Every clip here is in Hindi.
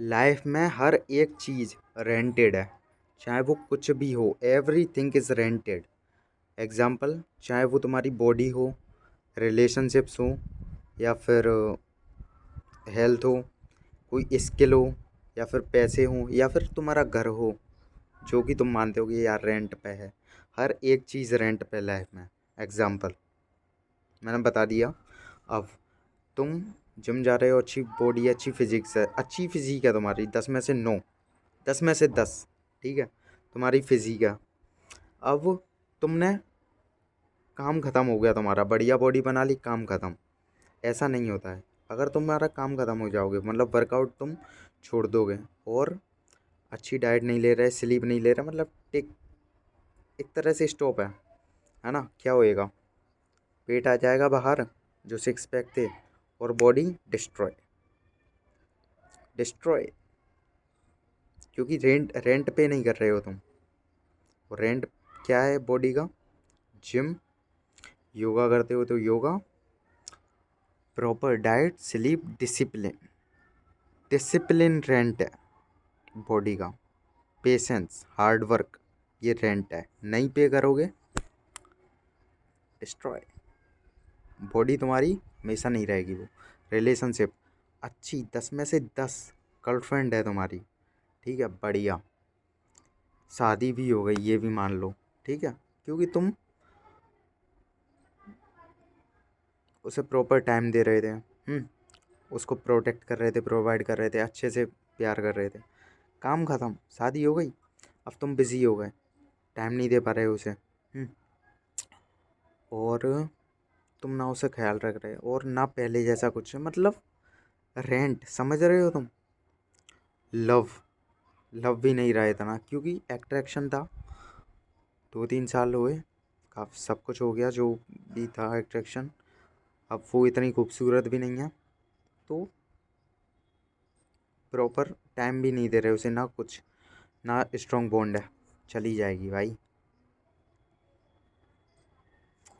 लाइफ में हर एक चीज़ रेंटेड है। चाहे वो कुछ भी हो, एवरीथिंग इज़ रेंटेड। एग्जाम्पल, चाहे वो तुम्हारी बॉडी हो, रिलेशनशिप्स हो, या फिर हेल्थ हो, कोई स्किल हो, या फिर पैसे हो, या फिर तुम्हारा घर हो, जो कि तुम मानते हो कि यार रेंट पे है। हर एक चीज़ रेंट पे लाइफ में। एग्जाम्पल मैंने बता दिया। अब तुम जिम जा रहे हो, अच्छी बॉडी, अच्छी फिजिक्स है, अच्छी फिजिक है तुम्हारी, 10 में से 9, 10 में से 10, ठीक है, तुम्हारी फिजिक है। अब तुमने काम ख़त्म हो गया तुम्हारा, बढ़िया बॉडी बना ली, काम ख़त्म। ऐसा नहीं होता है। अगर तुम्हारा काम ख़त्म हो जाओगे, मतलब वर्कआउट तुम छोड़ दोगे और अच्छी डाइट नहीं ले रहे, स्लीप नहीं ले रहे, मतलब एक तरह से स्टॉप है ना, क्या होएगा? पेट आ जाएगा बाहर, जो सिक्स पैक थे, और बॉडी डिस्ट्रॉय। डिस्ट्रॉय क्योंकि रेंट रेंट पे नहीं कर रहे हो तुम। और रेंट क्या है बॉडी का? जिम, योगा करते हो तो yoga, proper diet, sleep, discipline. Discipline rent है बॉडी का। पेशेंस, हार्ड वर्क, ये रेंट है। नहीं पे करोगे, डिस्ट्रॉय। बॉडी तुम्हारी हमेशा नहीं रहेगी वो। रिलेशनशिप अच्छी, 10 में से 10 गर्लफ्रेंड है तुम्हारी, ठीक है, बढ़िया, शादी भी हो गई, ये भी मान लो, ठीक है, क्योंकि तुम उसे प्रॉपर टाइम दे रहे थे। उसको प्रोटेक्ट कर रहे थे, प्रोवाइड कर रहे थे, अच्छे से प्यार कर रहे थे। काम ख़त्म, शादी हो गई, अब तुम बिज़ी हो गए, टाइम नहीं दे पा रहे हो उसे। और तुम ना उसे ख्याल रख रहे और ना पहले जैसा कुछ है, मतलब रेंट, समझ रहे हो तुम? लव लव भी नहीं रहा इतना, क्योंकि एट्रैक्शन था। 2-3 साल हुए, काफ़ी सब कुछ हो गया जो भी था एट्रैक्शन। अब वो इतनी खूबसूरत भी नहीं है, तो प्रॉपर टाइम भी नहीं दे रहे उसे, ना कुछ, ना स्ट्रॉन्ग बॉन्ड है। चली जाएगी भाई,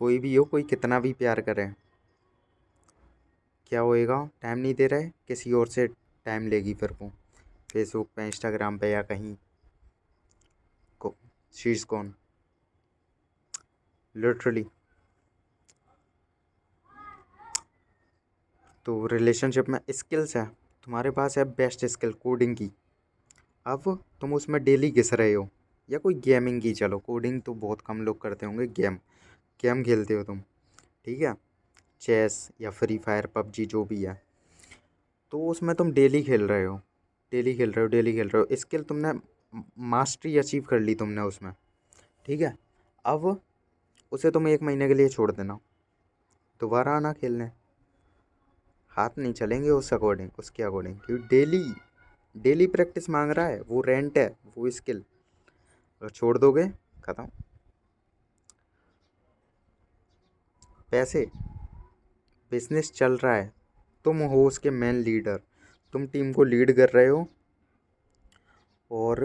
कोई भी हो, कोई कितना भी प्यार करे, क्या होएगा? टाइम नहीं दे रहे, किसी और से टाइम लेगी फिर वो, फेसबुक पे, इंस्टाग्राम पे, या कहीं को। She is gone, literally. तो रिलेशनशिप में स्किल्स है, तुम्हारे पास है बेस्ट स्किल कोडिंग की। अब तुम उसमें डेली घिस रहे हो, या कोई गेमिंग की, चलो कोडिंग तो बहुत कम लोग करते होंगे, गेम गेम खेलते हो तुम, ठीक है, चेस या फ्री फायर, पबजी, जो भी है, तो उसमें तुम डेली खेल रहे हो, डेली खेल रहे हो, डेली खेल रहे हो, स्किल तुमने मास्टरी अचीव कर ली तुमने उसमें, ठीक है। अब उसे तुम 1 महीने के लिए छोड़ देना, दोबारा आना खेलने, हाथ नहीं चलेंगे उस अकॉर्डिंग, उसके अकॉर्डिंग, क्योंकि डेली डेली प्रैक्टिस मांग रहा है, वो रेंट है, वो स्किल। अगर छोड़ दोगे, खत्म। पैसे, बिजनेस चल रहा है, तुम हो उसके मेन लीडर, तुम टीम को लीड कर रहे हो, और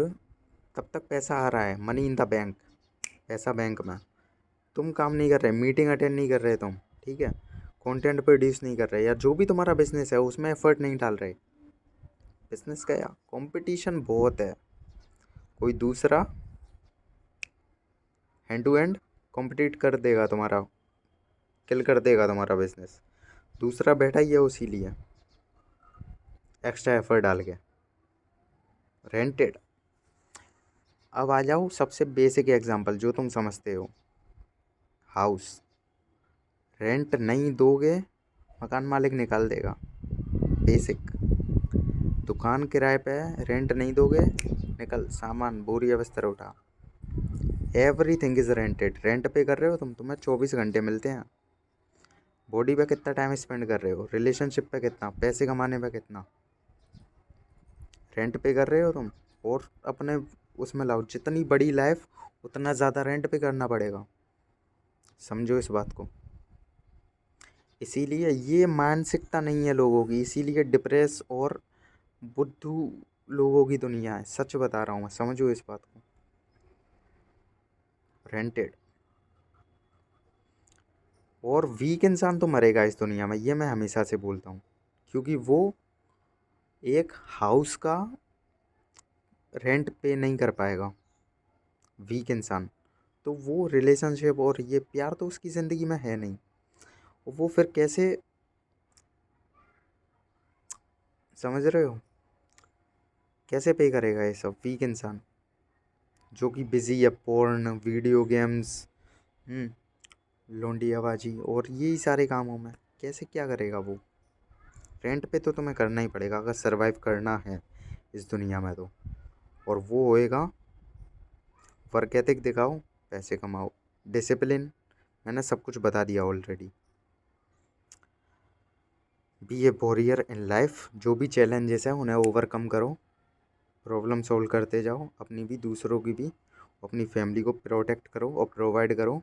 तब तक पैसा आ रहा है, मनी इन द बैंक, पैसा बैंक में। तुम काम नहीं कर रहे, मीटिंग अटेंड नहीं कर रहे तुम, ठीक है, कंटेंट प्रोड्यूस नहीं कर रहे, या जो भी तुम्हारा बिजनेस है उसमें एफर्ट नहीं डाल रहे, बिजनेस गया। कंपटीशन बहुत है, कोई दूसरा हैंड टू हैंड कॉम्पिटिट कर देगा तुम्हारा, किल कर देगा तुम्हारा बिजनेस। दूसरा बैठा ही है उसी लिए, एक्स्ट्रा एफर्ट डाल के, रेंटेड। अब आ जाओ सबसे बेसिक एग्जांपल जो तुम समझते हो, हाउस। रेंट नहीं दोगे, मकान मालिक निकाल देगा, बेसिक। दुकान किराए पे है, रेंट नहीं दोगे, निकल, सामान बोरी बिस्तर उठा। Everything is rented. रेंट पे कर रहे हो तुम, तुम्हें 24 घंटे मिलते हैं। बॉडी पे कितना टाइम स्पेंड कर रहे हो, रिलेशनशिप पे कितना, पैसे कमाने पे कितना, रेंट पे कर रहे हो तुम। और अपने उसमें लाओ, जितनी बड़ी लाइफ उतना ज़्यादा रेंट पे करना पड़ेगा, समझो इस बात को। इसीलिए ये मानसिकता नहीं है लोगों की, इसीलिए डिप्रेस और बुद्धू लोगों की दुनिया है, सच बता रहा हूँ मैं, समझो इस बात को। रेंटेड। और वीक इंसान तो मरेगा इस दुनिया में, ये मैं हमेशा से बोलता हूँ, क्योंकि वो एक हाउस का रेंट पे नहीं कर पाएगा वीक इंसान, तो वो रिलेशनशिप और ये प्यार तो उसकी ज़िंदगी में है नहीं। वो फिर कैसे, समझ रहे हो, कैसे पे करेगा ये सब वीक इंसान जो कि बिजी है पोर्न, वीडियो गेम्स, लोंडियाबाजी और यही सारे कामों में, कैसे क्या करेगा वो। रेंट पे तो तुम्हें करना ही पड़ेगा अगर सरवाइव करना है इस दुनिया में तो। और वो होएगा, वर्क एथिक दिखाओ, पैसे कमाओ, डिसिप्लिन, मैंने सब कुछ बता दिया already. Be a warrior in life, जो भी चैलेंजेस हैं उन्हें ओवरकम करो, प्रॉब्लम सॉल्व करते जाओ, अपनी भी दूसरों की भी, अपनी फैमिली को प्रोटेक्ट करो और प्रोवाइड करो।